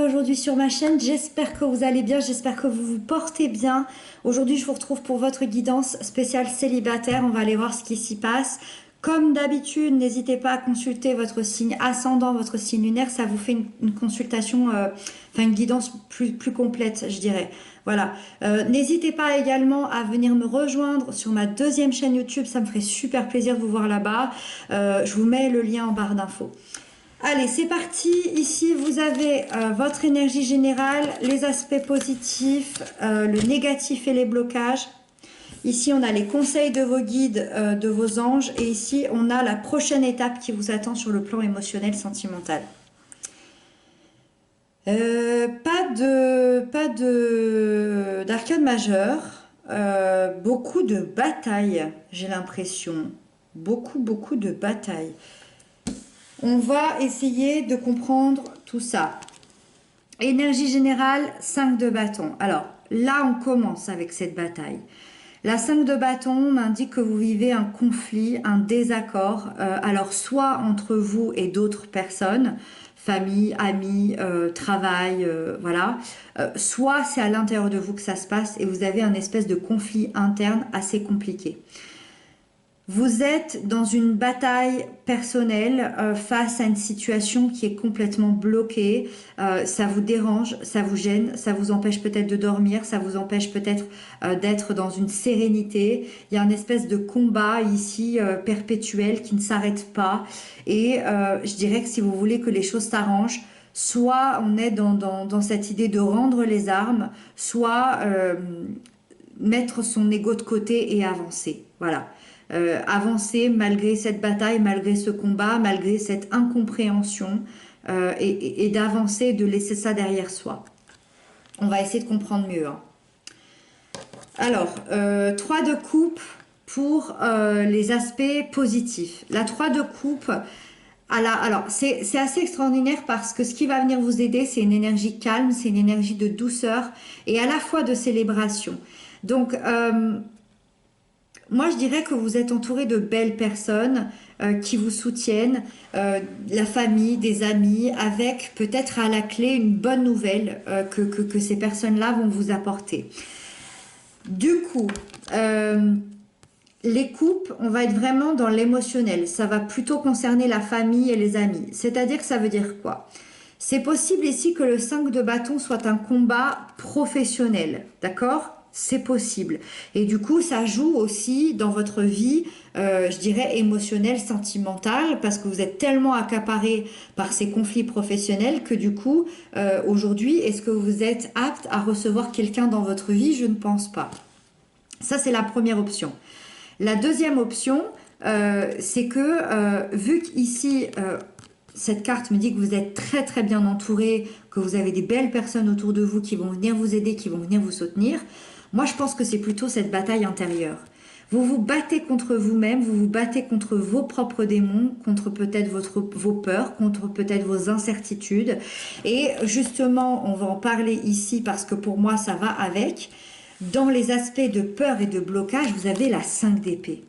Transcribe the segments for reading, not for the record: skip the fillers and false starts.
aujourd'hui sur ma chaîne. J'espère que vous allez bien, j'espère que vous vous portez bien. Aujourd'hui, je vous retrouve pour votre guidance spéciale célibataire. On va aller voir ce qui s'y passe. Comme d'habitude, n'hésitez pas à consulter votre signe ascendant, votre signe lunaire. Ça vous fait une consultation, enfin une guidance plus complète, je dirais. Voilà. N'hésitez pas également à venir me rejoindre sur ma deuxième chaîne YouTube. Ça me ferait super plaisir de vous voir là-bas. Je vous mets le lien en barre d'infos. Allez, c'est parti. Ici, vous avez votre énergie générale, les aspects positifs, le négatif et les blocages. Ici, on a les conseils de vos guides, de vos anges. Et ici, on a la prochaine étape qui vous attend sur le plan émotionnel, sentimental. Pas d'arcade majeur. Beaucoup de batailles, j'ai l'impression. Beaucoup de batailles. On va essayer de comprendre tout ça. Énergie générale, 5 de bâton. Alors, là, on commence avec cette bataille. La 5 de bâton m'indique que vous vivez un conflit, un désaccord. Alors, soit entre vous et d'autres personnes, famille, amis, travail, voilà. Soit c'est à l'intérieur de vous que ça se passe et vous avez un espèce de conflit interne assez compliqué. Vous êtes dans une bataille personnelle face à une situation qui est complètement bloquée. Ça vous dérange, ça vous gêne, ça vous empêche peut-être de dormir, ça vous empêche peut-être d'être dans une sérénité. Il y a une espèce de combat ici perpétuel qui ne s'arrête pas. Et je dirais que si vous voulez que les choses s'arrangent, soit on est dans cette idée de rendre les armes, soit mettre son ego de côté et avancer. Voilà. Avancer malgré cette bataille, malgré ce combat, malgré cette incompréhension et d'avancer, de laisser ça derrière soi. On va essayer de comprendre mieux. Hein. Alors, 3 de coupe pour les aspects positifs. La 3 de coupe, alors c'est assez extraordinaire parce que ce qui va venir vous aider, c'est une énergie calme, c'est une énergie de douceur et à la fois de célébration. Donc, moi, je dirais que vous êtes entouré de belles personnes qui vous soutiennent, la famille, des amis, avec peut-être à la clé une bonne nouvelle que ces personnes-là vont vous apporter. Du coup, les coupes, on va être vraiment dans l'émotionnel. Ça va plutôt concerner la famille et les amis. C'est-à-dire que ça veut dire quoi? C'est possible ici que le 5 de bâton soit un combat professionnel, d'accord? C'est possible. Et du coup, ça joue aussi dans votre vie, je dirais, émotionnelle, sentimentale, parce que vous êtes tellement accaparé par ces conflits professionnels que du coup, aujourd'hui, est-ce que vous êtes apte à recevoir quelqu'un dans votre vie? Je ne pense pas. Ça, c'est la première option. La deuxième option, c'est que, vu qu'ici, cette carte me dit que vous êtes très bien entouré, que vous avez des belles personnes autour de vous qui vont venir vous aider, qui vont venir vous soutenir. Moi, je pense que c'est plutôt cette bataille intérieure. Vous vous battez contre vous-même, vous vous battez contre vos propres démons, contre peut-être vos peurs, contre peut-être vos incertitudes. Et justement, on va en parler ici parce que pour moi, ça va avec. Dans les aspects de peur et de blocage, vous avez la 5 d'épée.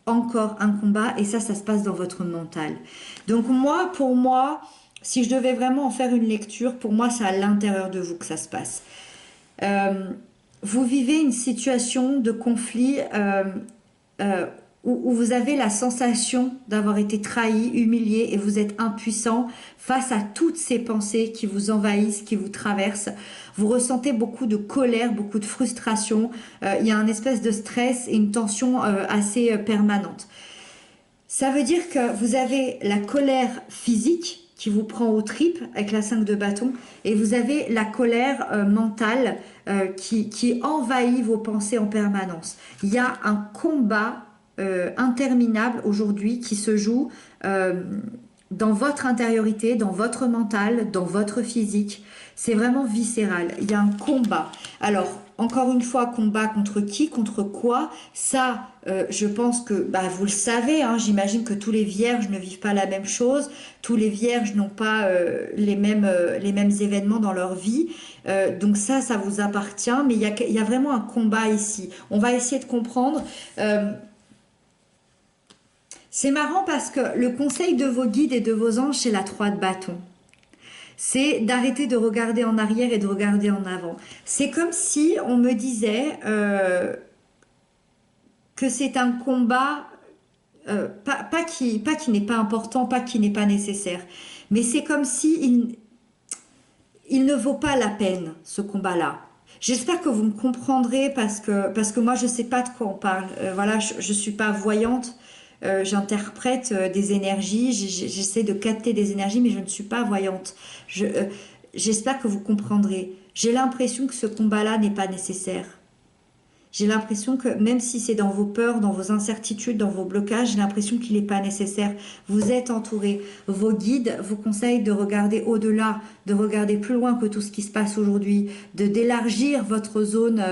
Encore un combat et ça se passe dans votre mental. Donc moi, pour moi, si je devais vraiment en faire une lecture, pour moi, c'est à l'intérieur de vous que ça se passe. Vous vivez une situation de conflit où vous avez la sensation d'avoir été trahi, humilié et vous êtes impuissant face à toutes ces pensées qui vous envahissent, qui vous traversent. Vous ressentez beaucoup de colère, beaucoup de frustration. Il y a un espèce de stress et une tension assez permanente. Ça veut dire que vous avez la colère physique qui vous prend aux tripes avec la 5 de bâton et vous avez la colère mentale qui envahit vos pensées en permanence. Il y a un combat interminable aujourd'hui qui se joue dans votre intériorité, dans votre mental, dans votre physique. C'est vraiment viscéral. Il y a un combat. Alors, encore une fois, combat contre qui, contre quoi? Ça, je pense que vous le savez. Hein, j'imagine que tous les vierges ne vivent pas la même chose. Tous les vierges n'ont pas les mêmes événements dans leur vie. Donc ça vous appartient. Mais il y a vraiment un combat ici. On va essayer de comprendre. C'est marrant parce que le conseil de vos guides et de vos anges, c'est la 3 de bâton. C'est d'arrêter de regarder en arrière et de regarder en avant. C'est comme si on me disait que c'est un combat, pas qui n'est pas important, pas qui n'est pas nécessaire, mais c'est comme si il ne vaut pas la peine, ce combat-là. J'espère que vous me comprendrez parce que moi, je ne sais pas de quoi on parle. Voilà, je ne suis pas voyante. J'interprète des énergies, j'essaie de capter des énergies, mais je ne suis pas voyante. J'espère que vous comprendrez. J'ai l'impression que ce combat-là n'est pas nécessaire. J'ai l'impression que même si c'est dans vos peurs, dans vos incertitudes, dans vos blocages, j'ai l'impression qu'il n'est pas nécessaire. Vous êtes entouré. Vos guides vous conseillent de regarder au-delà, de regarder plus loin que tout ce qui se passe aujourd'hui, de d'élargir votre zone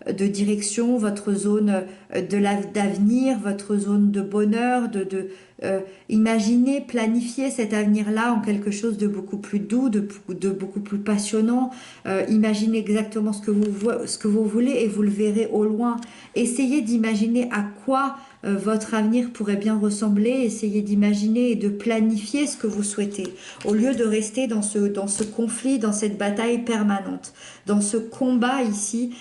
de direction, votre zone d'avenir, votre zone de bonheur, imaginer, planifier cet avenir-là en quelque chose de beaucoup plus doux, de beaucoup plus passionnant. Imaginez exactement ce que vous voulez et vous le verrez au loin. Essayez d'imaginer à quoi votre avenir pourrait bien ressembler. Essayez d'imaginer et de planifier ce que vous souhaitez, au lieu de rester dans ce conflit, dans cette bataille permanente, dans ce combat ici,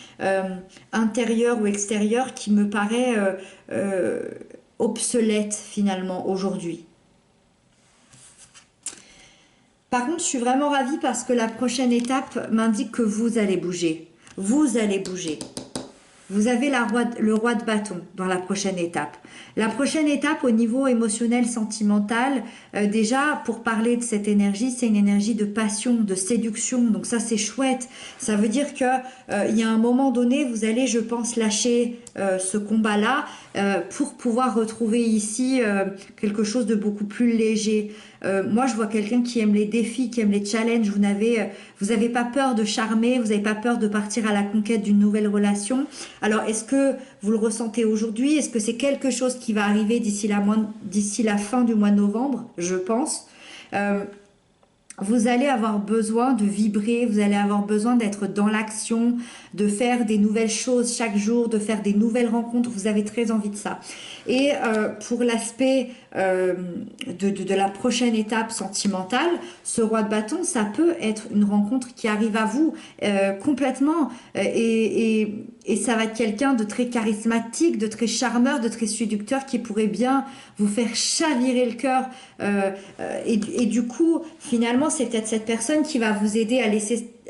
intérieur ou extérieur, qui me paraît obsolète finalement aujourd'hui. Par contre, je suis vraiment ravie parce que la prochaine étape m'indique que vous allez bouger. Vous allez bouger. Vous avez le roi de bâton dans la prochaine étape. La prochaine étape au niveau émotionnel, sentimental, déjà pour parler de cette énergie, c'est une énergie de passion, de séduction. Donc ça c'est chouette. Ça veut dire que il y a un moment donné, vous allez, je pense, lâcher ce combat-là pour pouvoir retrouver ici quelque chose de beaucoup plus léger. Moi, je vois quelqu'un qui aime les défis, qui aime les challenges. Vous avez pas peur de charmer, vous n'avez pas peur de partir à la conquête d'une nouvelle relation. Alors, est-ce que vous le ressentez aujourd'hui? Est-ce que c'est quelque chose qui va arriver d'ici la fin du mois de novembre? Je pense. Vous allez avoir besoin de vibrer, vous allez avoir besoin d'être dans l'action, de faire des nouvelles choses chaque jour, de faire des nouvelles rencontres. Vous avez très envie de ça. Et pour l'aspect de la prochaine étape sentimentale, ce roi de bâton, ça peut être une rencontre qui arrive à vous complètement. Et ça va être quelqu'un de très charismatique, de très charmeur, de très séducteur qui pourrait bien vous faire chavirer le cœur. Et du coup, finalement, c'est peut-être cette personne qui va vous aider à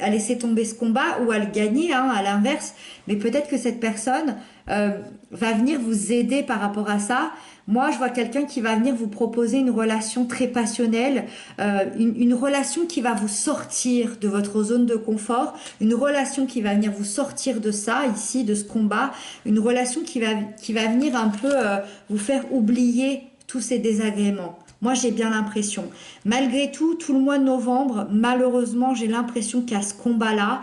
laisser tomber ce combat ou à le gagner, hein, à l'inverse. Mais peut-être que cette personne va venir vous aider par rapport à ça. Moi, je vois quelqu'un qui va venir vous proposer une relation très passionnelle, une relation qui va vous sortir de votre zone de confort, une relation qui va venir vous sortir de ça, ici, de ce combat, une relation qui va venir un peu vous faire oublier tous ces désagréments. Moi, j'ai bien l'impression. Malgré tout, tout le mois de novembre, malheureusement, j'ai l'impression qu'il y a ce combat-là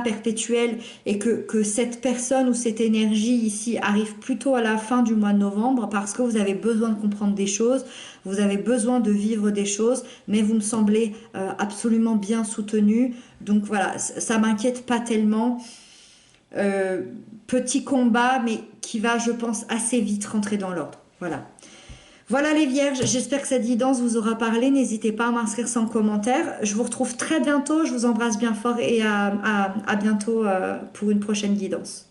perpétuel, et que cette personne ou cette énergie ici arrive plutôt à la fin du mois de novembre parce que vous avez besoin de comprendre des choses, vous avez besoin de vivre des choses, mais vous me semblez absolument bien soutenu. Donc voilà, ça m'inquiète pas tellement. Petit combat, mais qui va, je pense, assez vite rentrer dans l'ordre. Voilà. Voilà les vierges, j'espère que cette guidance vous aura parlé. N'hésitez pas à m'inscrire sans commentaire. Je vous retrouve très bientôt, je vous embrasse bien fort et à bientôt pour une prochaine guidance.